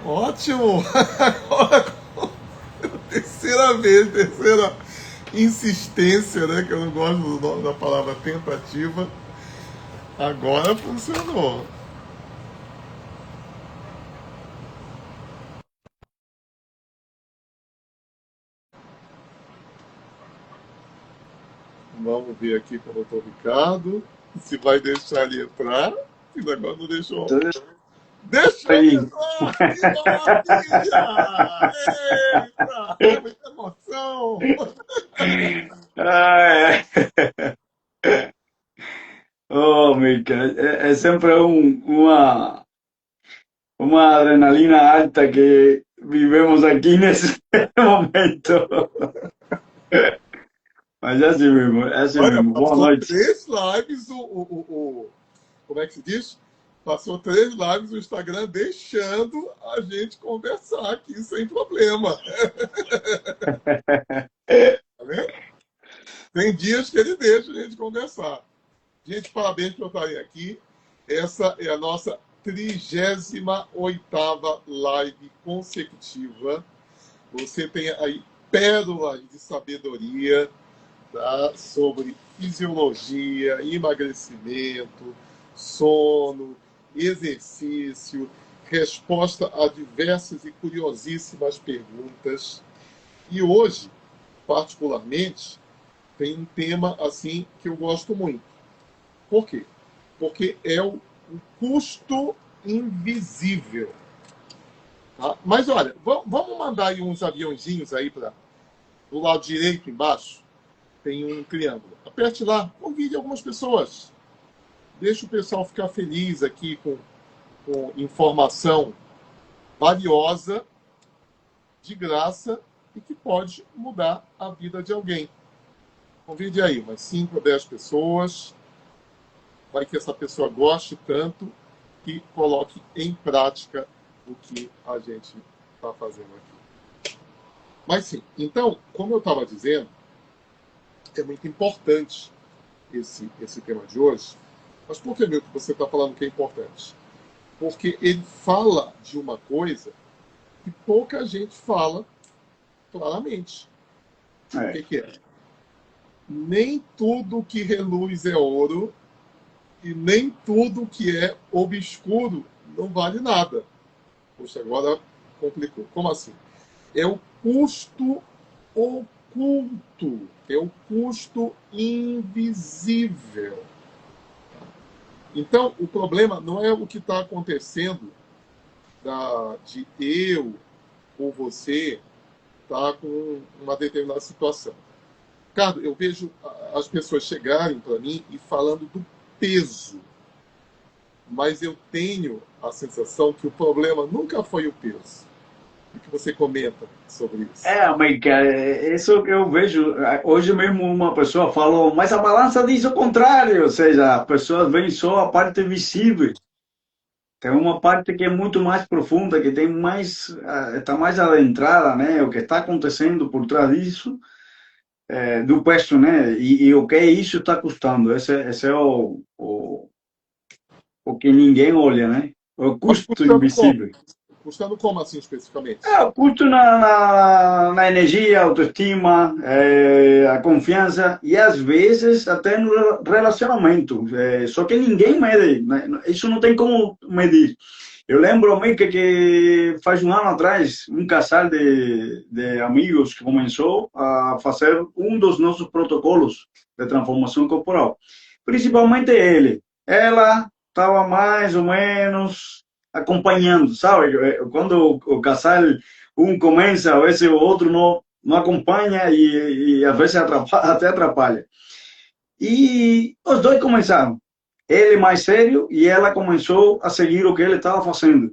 Ótimo! Agora, terceira vez, terceira insistência, né? Que eu não gosto da palavra tentativa. Agora funcionou. Vamos ver aqui com o doutor Ricardo se vai deixar ele entrar. Se o negócio não deixou. Entonces, Deixou ahí. entrar! Que maravilha! Eita! É muita emoção! Ai, oh, Mica, é sempre uma adrenalina alta que vivemos aqui nesse momento. Mas é assim mesmo, é assim Olha, mesmo. Boa passou noite. três lives como é que se diz? Passou três lives no Instagram deixando a gente conversar aqui sem problema. Tá vendo? Tem dias que ele deixa a gente conversar. Gente, parabéns por estarem aqui. Essa é a nossa 38ª live consecutiva. Você tem aí pérolas de sabedoria, tá? Sobre fisiologia, emagrecimento, sono, exercício, resposta a diversas e curiosíssimas perguntas. E hoje, particularmente, tem um tema assim que eu gosto muito. Por quê? Porque é o custo invisível. Tá? Mas olha, vamos mandar aí uns aviãozinhos aí para o lado direito embaixo. Tem um triângulo. Aperte lá, convide algumas pessoas. Deixa o pessoal ficar feliz aqui com informação valiosa, de graça e que pode mudar a vida de alguém. Convide aí umas 5 ou 10 pessoas. Vai que essa pessoa goste tanto que coloque em prática o que a gente está fazendo aqui. Mas sim, então, como eu estava dizendo, é muito importante esse tema de hoje. Mas por que, Milton, você está falando que é importante? Porque ele fala de uma coisa que pouca gente fala claramente. O É, que é? Nem tudo que reluz é ouro e nem tudo que é obscuro não vale nada. Poxa, agora complicou. Como assim? É o custo oculto, é o custo invisível. Então, o problema não é o que está acontecendo de eu ou você estar com uma determinada situação. Ricardo, eu vejo as pessoas chegarem para mim e falando do peso, mas eu tenho a sensação que o problema nunca foi o peso. O que você comenta sobre isso? Mica, isso que eu vejo. Hoje mesmo uma pessoa falou, mas a balança diz o contrário, ou seja, as pessoas veem só a parte visível. Tem uma parte que é muito mais profunda, que tem mais, está mais adentrada, né? O que está acontecendo por trás disso, do peso, né? E o que isso está custando. Esse é o que ninguém olha, né? O Mas custo invisível. custando como assim especificamente? O custo na energia, autoestima, a confiança e às vezes até no relacionamento. Só que ninguém mede, né? Isso não tem como medir. Eu lembro meio que faz um ano atrás, um casal de amigos que começou a fazer um dos nossos protocolos de transformação corporal. Principalmente ele. Ela estava mais ou menos acompanhando, sabe? Quando o casal, um começa, às vezes o outro não acompanha e às vezes até atrapalha. E os dois começaram. Ele mais sério e ela começou a seguir o que ele estava fazendo.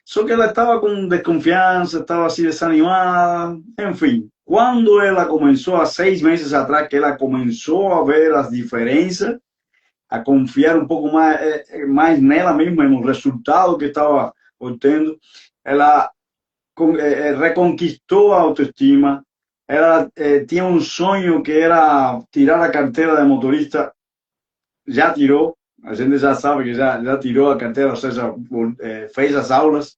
Só que ela estava com desconfiança, estava assim desanimada, enfim. Quando ela começou, há 6 meses atrás, que ela começou a ver as diferenças, a confiar um pouco mais nela mesma, no resultado que estava obtendo, ela reconquistou a autoestima, ela tinha um sonho que era tirar a carteira de motorista, já tirou, a gente já sabe que já tirou a carteira, ou seja, fez as aulas,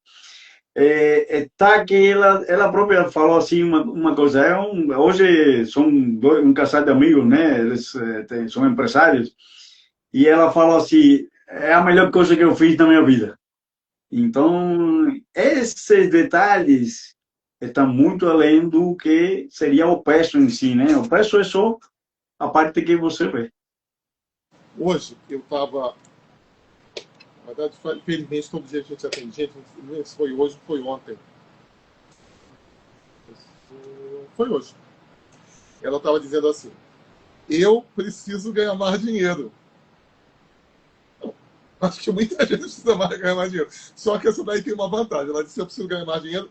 Tá que ela própria falou assim uma coisa. Hoje são um casal de amigos, né? Eles são empresários. E ela falou assim: é a melhor coisa que eu fiz na minha vida. Então, esses detalhes estão muito além do que seria o preço em si, né? O preço é só a parte que você vê. Hoje, eu estava. Na verdade, felizmente, todo dia a gente atende gente. Não sei se foi hoje ou foi ontem. Foi hoje. Ela estava dizendo assim: eu preciso ganhar mais dinheiro. Acho que muita gente precisa ganhar mais dinheiro. Só que essa daí tem uma vantagem. Ela disse: eu preciso ganhar mais dinheiro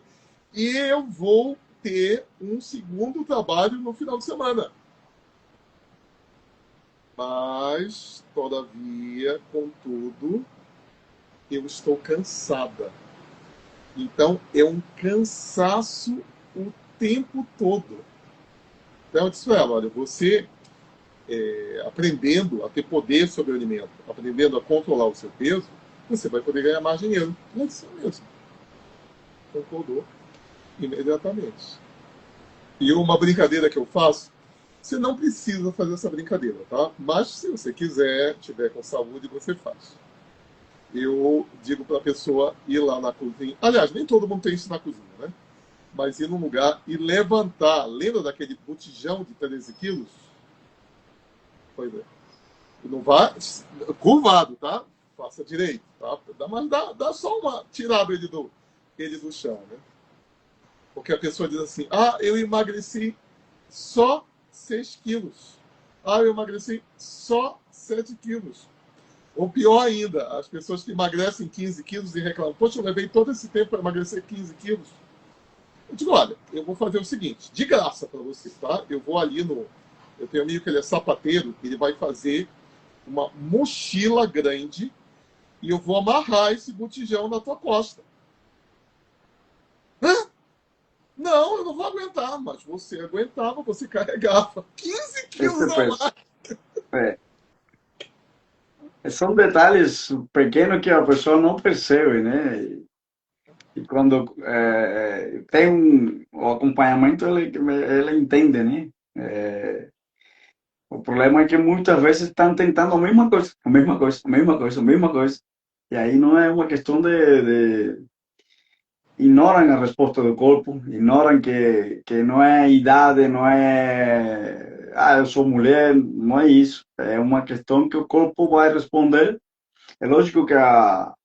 e eu vou ter um segundo trabalho no final de semana. Mas, todavia, contudo, eu estou cansada. Então, é um cansaço o tempo todo. Então, eu disse para ela: olha, você aprendendo a ter poder sobre o alimento, aprendendo a controlar o seu peso, você vai poder ganhar mais dinheiro. É isso mesmo. Concordou imediatamente. E uma brincadeira que eu faço, você não precisa fazer essa brincadeira, tá? Mas se você quiser, tiver com saúde, você faz. Eu digo para a pessoa ir lá na cozinha. Aliás, nem todo mundo tem isso na cozinha, né? Mas ir num lugar e levantar. Lembra daquele botijão de 13 quilos? Pois é. Não vá curvado, tá? Faça direito, tá? Mas dá só uma tirada ele do chão, né? Porque a pessoa diz assim: ah, eu emagreci só 6 quilos. Ah, eu emagreci só 7 quilos. Ou pior ainda, as pessoas que emagrecem 15 quilos e reclamam: poxa, eu levei todo esse tempo para emagrecer 15 quilos. Eu digo: olha, eu vou fazer o seguinte, de graça para você, tá? Eu vou ali no. Eu tenho um amigo que ele é sapateiro, ele vai fazer uma mochila grande e eu vou amarrar esse botijão na tua costa. Hã? Não, eu não vou aguentar, mas você aguentava, você carregava 15 Esse quilos a peso. mais. É. São detalhes pequenos que a pessoa não percebe, né? E quando tem o acompanhamento, ele entende, né? O problema é que muitas vezes estão tentando a mesma coisa, a mesma coisa, a mesma coisa, a mesma coisa. E aí não é uma questão de ignoram a resposta do corpo, ignoram que não é idade, não é, ah, eu sou mulher, não é isso. É uma questão que o corpo vai responder. É lógico que a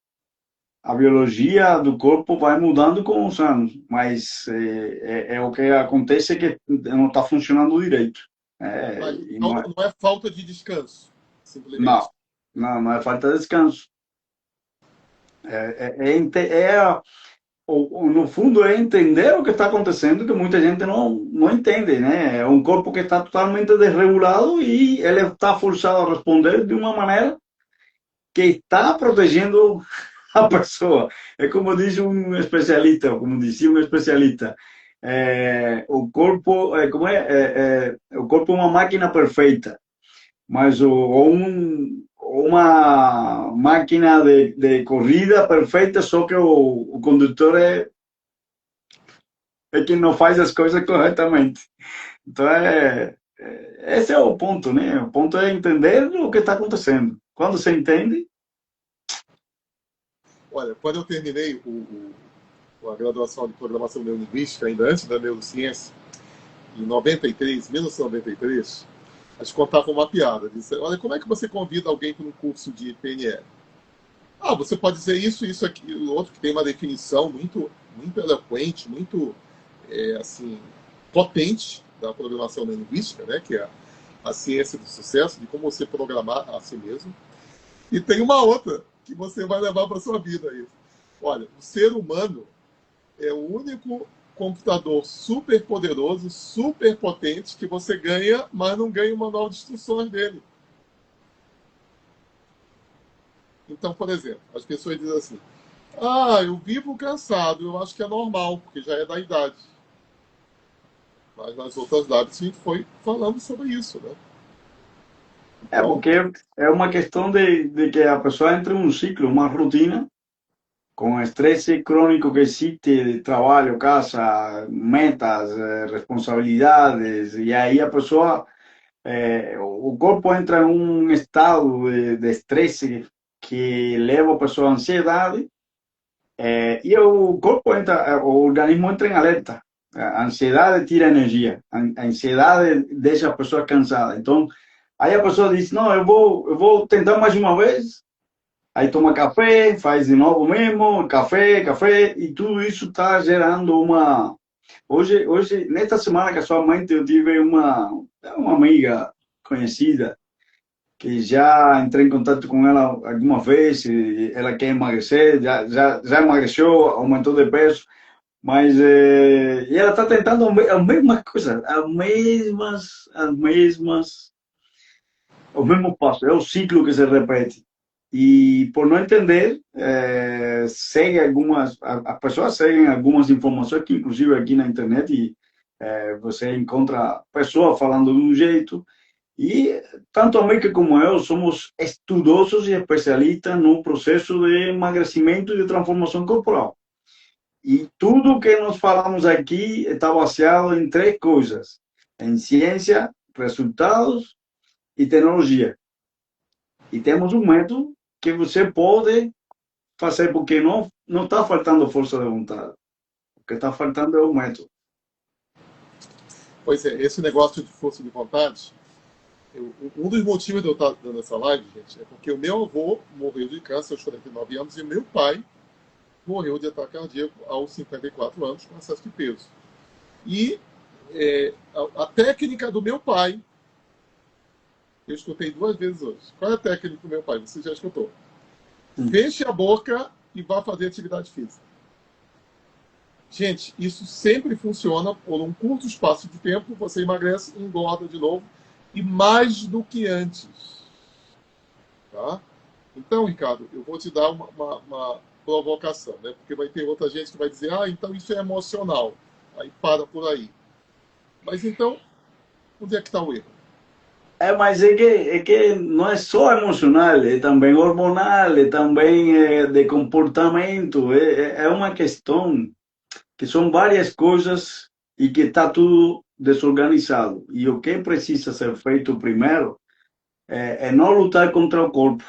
biologia do corpo vai mudando com os anos, mas é o que acontece é que não está funcionando direito. E Então não é falta de descanso, não, simplesmente. não é falta de descanso. É, é, no fundo, é entender o que está acontecendo, que muita gente não entende, né? É um corpo que está totalmente desregulado e ele está forçado a responder de uma maneira que está protegendo a pessoa. É como diz um especialista, como dizia um especialista, o corpo, o corpo é uma máquina perfeita, mas uma máquina de corrida perfeita, só que o condutor é quem não faz as coisas corretamente. Então, esse é o ponto, né? O ponto é entender o que está acontecendo. Quando você entende, Olha, quando eu terminei a graduação de programação neurolinguística, ainda antes da neurociência, em 93, 1993, a gente contava uma piada. Disse: olha, como é que você convida alguém para um curso de PNL? Ah, você pode dizer isso, aquilo, outro, que tem uma definição muito eloquente, muito assim, potente da programação linguística, né, que é a ciência do sucesso, de como você programar a si mesmo. E tem uma outra que você vai levar para sua vida aí. Olha, o ser humano é o único computador super poderoso, super potente que você ganha, mas não ganha o manual de instruções dele. Então, por exemplo, as pessoas dizem assim: ah, eu vivo cansado, eu acho que é normal, porque já é da idade. Mas nas outras lives a gente foi falando sobre isso, né? Então, porque é uma questão de que a pessoa entre em um ciclo, uma rotina, com o estresse crônico que existe de trabalho, casa, metas, responsabilidades, e aí a pessoa, o corpo entra em um estado de estresse que leva a pessoa à ansiedade, e o corpo entra, o organismo entra em alerta. A ansiedade tira energia, a ansiedade deixa a pessoa cansada. Então, aí a pessoa diz: Não, eu vou tentar mais uma vez. Aí toma café, faz de novo mesmo, café, café, e tudo isso está gerando uma. Hoje, nesta semana casualmente, eu tive uma amiga conhecida que já entrei em contato com ela alguma vez, e ela quer emagrecer, já emagreceu, aumentou de peso, mas e ela está tentando as mesmas coisas, os mesmos passos, é o ciclo que se repete. E por não entender, segue as pessoas seguem algumas informações que inclusive aqui na internet você encontra pessoas falando de um jeito, e tanto a Meike como eu somos estudosos e especialistas no processo de emagrecimento e de transformação corporal. E tudo que nós falamos aqui está baseado em três coisas: em ciência, resultados e tecnologia. E temos um método que você pode fazer, porque não está faltando força de vontade. O que está faltando é o método. Pois é, esse negócio de força de vontade, um dos motivos de eu estar dando essa live, gente, é porque o meu avô morreu de câncer aos 49 anos e meu pai morreu de ataque cardíaco aos 54 anos com excesso de peso. E a técnica do meu pai, eu escutei 2 vezes hoje. Qual é a técnica do meu pai? Você já escutou? Feche a boca e vá fazer atividade física. Gente, isso sempre funciona por um curto espaço de tempo. Você emagrece, engorda de novo e mais do que antes. Tá? Então, Ricardo, eu vou te dar uma provocação, né? Porque vai ter outra gente que vai dizer: então isso é emocional. Aí para por aí. Mas então, onde é que está o erro? Mas é que não é só emocional, é também hormonal, é também de comportamento, é uma questão que são várias coisas e que está tudo desorganizado. E o que precisa ser feito primeiro é não lutar contra o corpo,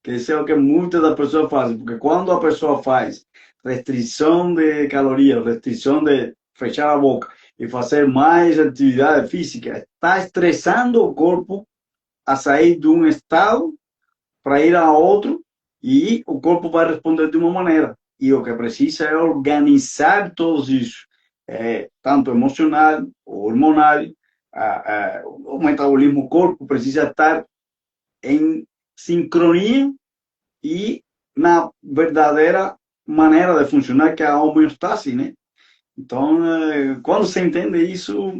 que isso é o que muitas das pessoas fazem, porque quando a pessoa faz restrição de calorias, restrição de fechar a boca e fazer mais atividade física, está estressando o corpo a sair de um estado para ir a outro, e o corpo vai responder de uma maneira. E o que precisa é organizar tudo isso, tanto emocional, hormonal, o metabolismo, o corpo precisa estar em sincronia e na verdadeira maneira de funcionar, que é a homeostase, né? Então, quando se entende isso,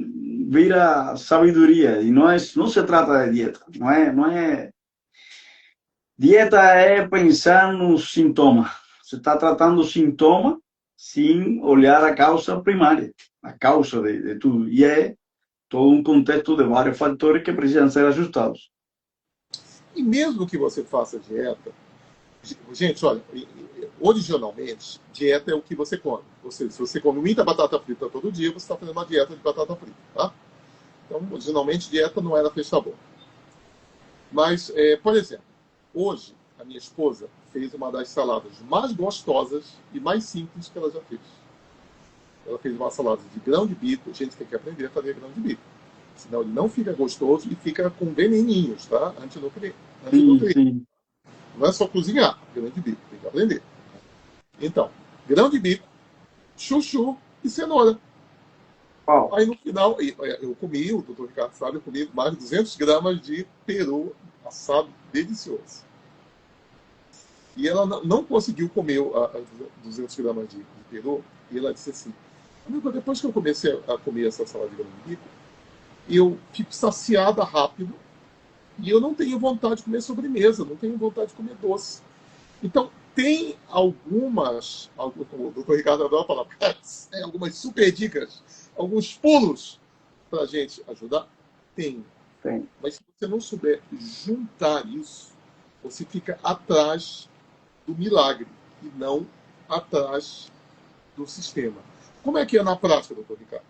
vira sabedoria. E não se trata de dieta. Não é. Dieta é pensar no sintoma. Você está tratando o sintoma sem olhar a causa primária, a causa de tudo. E é todo um contexto de vários fatores que precisam ser ajustados. E mesmo que você faça dieta, gente, olha, originalmente, dieta é o que você come. Ou seja, se você come muita batata frita todo dia, você está fazendo uma dieta de batata frita, tá? Então, originalmente, dieta não era fechar a boca. Mas, por exemplo, hoje, a minha esposa fez uma das saladas mais gostosas e mais simples que ela já fez. Ela fez uma salada de grão de bico. Gente, tem que aprender a fazer grão de bico. Senão ele não fica gostoso e fica com veneninhos, tá? Antinutrientes. Sim, sim. Não é só cozinhar grão de bico, tem que aprender. Então, grão de bico, chuchu e cenoura. Uau. Aí no final, eu comi, o doutor Ricardo sabe, eu comi mais de 200 gramas de peru assado delicioso. E ela não conseguiu comer 200 gramas de peru, e ela disse assim: amigo, depois que eu comecei a comer essa salada de grão de bico, eu fico saciada rápido e eu não tenho vontade de comer sobremesa, não tenho vontade de comer doce. Então, tem o doutor Ricardo adora falar, tem algumas super dicas, alguns pulos para a gente ajudar? Tem. Tem. Mas se você não souber juntar isso, você fica atrás do milagre e não atrás do sistema. Como é que é na prática, doutor Ricardo?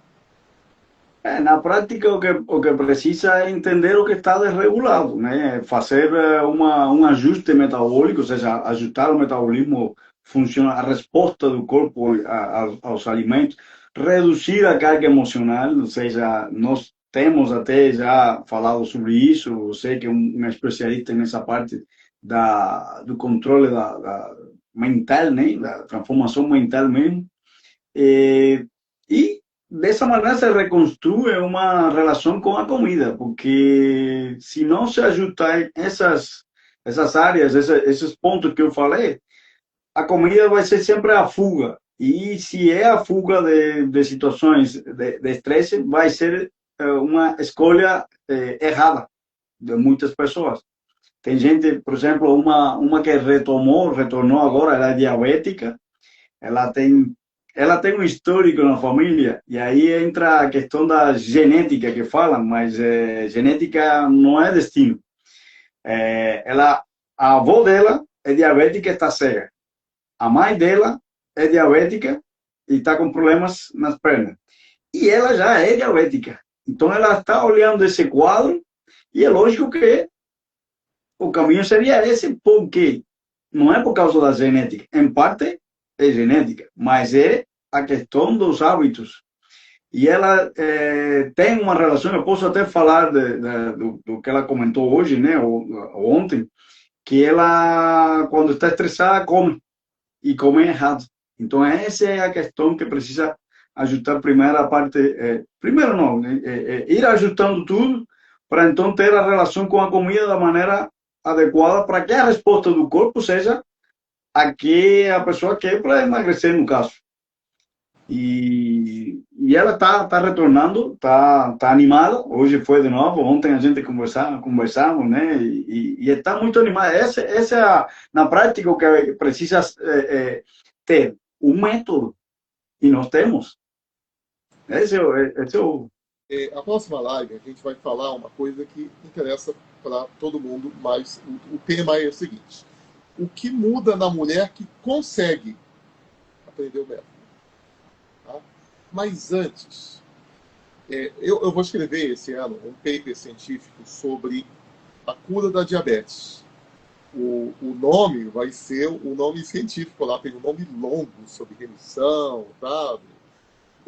Na prática, o que precisa é entender o que está desregulado, né? Fazer um ajuste metabólico, ou seja, ajustar o metabolismo, funciona, a resposta do corpo aos alimentos, reduzir a carga emocional, ou seja, nós temos até já falado sobre isso, você que é um especialista nessa parte do controle mental, né? Da transformação mental mesmo. E dessa maneira se reconstrui uma relação com a comida, porque se não se ajustar essas áreas, esses pontos que eu falei, a comida vai ser sempre a fuga. E se é a fuga de situações de estresse, vai ser uma escolha errada de muitas pessoas. Tem gente, por exemplo, uma que retornou agora, ela é diabética, ela tem um histórico na família, e aí entra a questão da genética que falam, mas genética não é destino. A avó dela é diabética e está cega. A mãe dela é diabética e está com problemas nas pernas. E ela já é diabética. Então ela está olhando esse quadro e é lógico que o caminho seria esse, porque não é por causa da genética. Em parte é genética, mas é a questão dos hábitos. E ela tem uma relação, eu posso até falar do que ela comentou hoje, né, ou ontem, que ela, quando está estressada, come, e come errado. Então, essa é a questão que precisa ajustar primeiro a parte, primeiro não, ir ajustando tudo, para então ter a relação com a comida da maneira adequada, para que a resposta do corpo seja a que a pessoa quer para emagrecer, no caso. E ela está retornando, está animada. Hoje foi de novo, ontem a gente conversamos, né? E está muito animada. Essa é na prática o que precisa ter um método, e nós temos. Esse é o... A próxima live a gente vai falar uma coisa que interessa para todo mundo, mas o tema é o seguinte: o que muda na mulher que consegue aprender o método? Tá? Mas antes, eu vou escrever esse ano um paper científico sobre a cura da diabetes. O nome vai ser o nome científico, lá tem um nome longo sobre remissão, tá?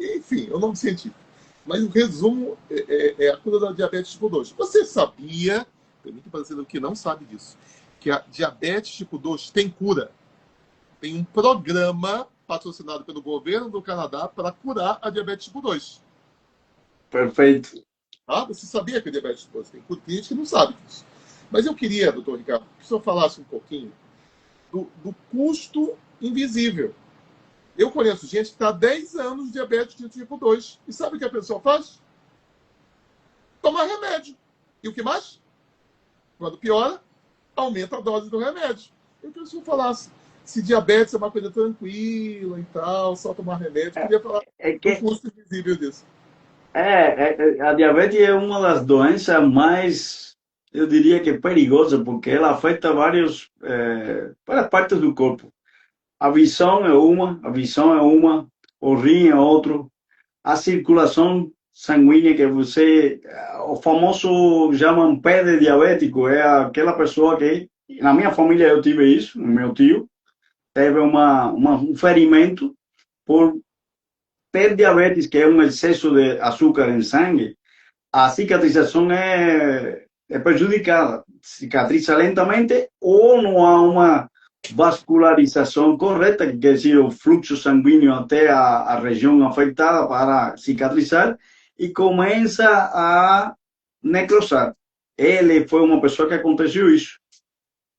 Enfim, é o nome científico. Mas o resumo é a cura da diabetes tipo 2. Você sabia, tem muito brasileiro que não sabe disso, que a diabetes tipo 2 tem cura? Tem um programa patrocinado pelo governo do Canadá para curar a diabetes tipo 2. Perfeito. Ah, você sabia que a diabetes tipo 2 tem cura? Tem gente que não sabe disso. Mas eu queria, doutor Ricardo, que o senhor falasse um pouquinho do custo invisível. Eu conheço gente que está há 10 anos de diabetes de tipo 2. E sabe o que a pessoa faz? Tomar remédio. E o que mais? Quando piora, aumenta a dose do remédio. Eu queria que o senhor falasse se diabetes é uma coisa tranquila e tal, só tomar remédio. Eu queria falar do custo invisível disso. A diabetes é uma das doenças mais, eu diria que perigosa, porque ela afeta várias partes do corpo. A visão é uma, o rim é outro, a circulação sanguínea que o famoso chamam pé de diabético, é aquela pessoa que, na minha família eu tive isso, meu tio teve um ferimento por ter diabetes, que é um excesso de açúcar em sangue. A cicatrização é prejudicada, cicatriza lentamente ou não há uma vascularização correta, que quer dizer o fluxo sanguíneo até a região afetada para cicatrizar, e começa a necrosar. Ele foi uma pessoa que aconteceu isso.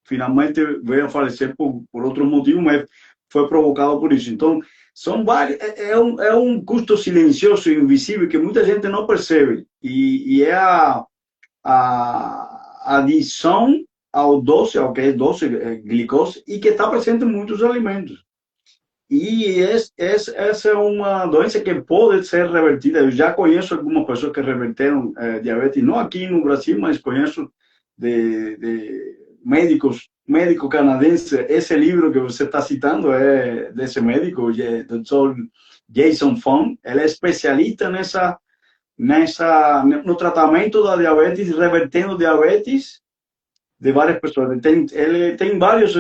Finalmente veio a falecer por outro motivo, mas foi provocado por isso. Então, são vários, é um custo silencioso e invisível que muita gente não percebe. E é a adição ao doce, ao que é doce, glicose, e que está presente em muitos alimentos. E essa é uma doença que pode ser revertida. Eu já conheço algumas pessoas que reverteram diabetes, não aqui no Brasil, mas conheço médico canadense. Esse livro que você está citando é desse médico, o Dr. Jason Fung. Ele é especialista no tratamento da diabetes, revertendo diabetes de várias pessoas. Ele tem vários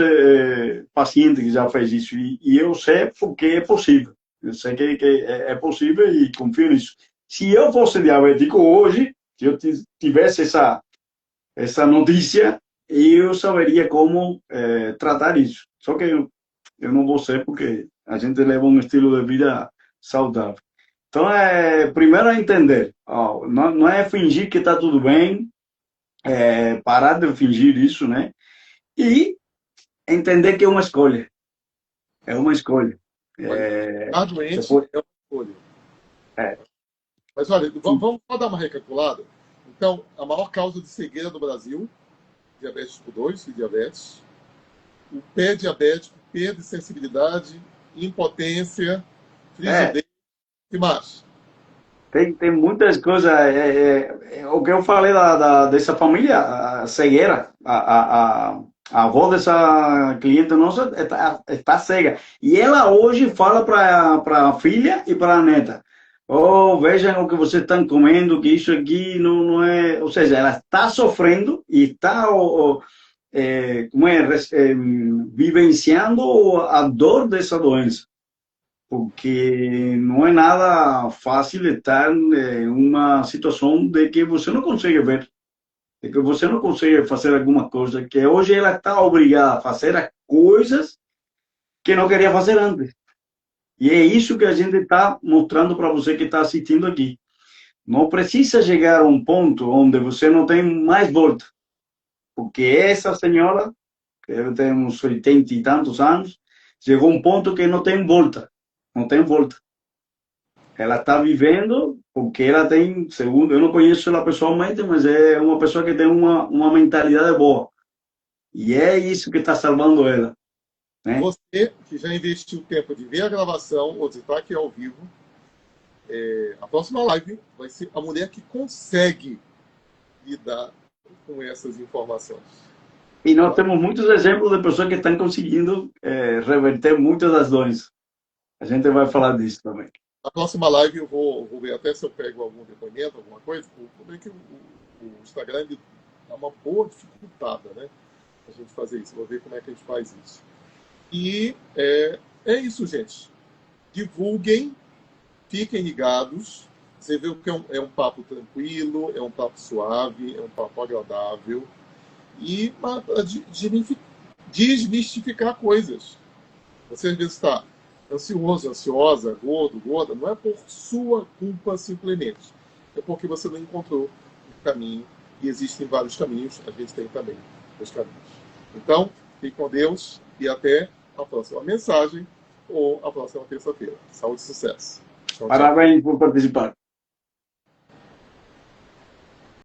pacientes que já fez isso, e eu sei porque é possível. Eu sei que é possível e confio nisso. Se eu fosse diabético hoje, se eu tivesse essa notícia, eu saberia como tratar isso. Só que eu não vou ser, porque a gente leva um estilo de vida saudável. Então, primeiro é entender. Não é fingir que está tudo bem, parar de fingir isso, né? E entender que é uma escolha. É uma escolha. Estar doente é uma escolha. É. Mas olha, vamos só dar uma recalculada. Então, a maior causa de cegueira no Brasil, diabetes tipo 2 e diabetes. O pé diabético, perda de sensibilidade, impotência, frigidez e mais. Tem muitas coisas. O que eu falei dessa família, a cegueira, a avó dessa cliente nossa está cega. E ela hoje fala para a filha e para a neta: oh, vejam o que vocês estão comendo, que isso aqui não é. Ou seja, ela está sofrendo e está vivenciando a dor dessa doença. Porque não é nada fácil estar em uma situação de que você não consegue ver, de que você não consegue fazer alguma coisa, que hoje ela está obrigada a fazer as coisas que não queria fazer antes. E é isso que a gente está mostrando para você que está assistindo aqui. Não precisa chegar a um ponto onde você não tem mais volta. Porque essa senhora, que deve ter uns 80 e tantos anos, chegou a um ponto que não tem volta. Não tem volta. Ela está vivendo porque ela tem, segundo, eu não conheço ela pessoalmente, mas é uma pessoa que tem uma mentalidade boa. E é isso que está salvando ela. Né? Você que já investiu tempo de ver a gravação ou de estar aqui ao vivo, a próxima live vai ser a mulher que consegue lidar com essas informações. E nós temos muitos exemplos de pessoas que estão conseguindo reverter muitas das doenças. A gente vai falar disso também. Na próxima live eu vou ver até se eu pego algum depoimento, alguma coisa. Vou ver que o Instagram dá uma boa dificultada, né? A gente fazer isso. Vou ver como é que a gente faz isso. E é isso, gente. Divulguem, fiquem ligados. Você vê que é um papo tranquilo, é um papo suave, é um papo agradável. E para desmistificar coisas. Você às vezes está ansioso, ansiosa, gordo, gorda, não é por sua culpa simplesmente. É porque você não encontrou o caminho. E existem vários caminhos, a gente tem também os caminhos. Então, fique com Deus e até a próxima mensagem ou a próxima terça-feira. Saúde e sucesso. Tchau, tchau. Parabéns por participar.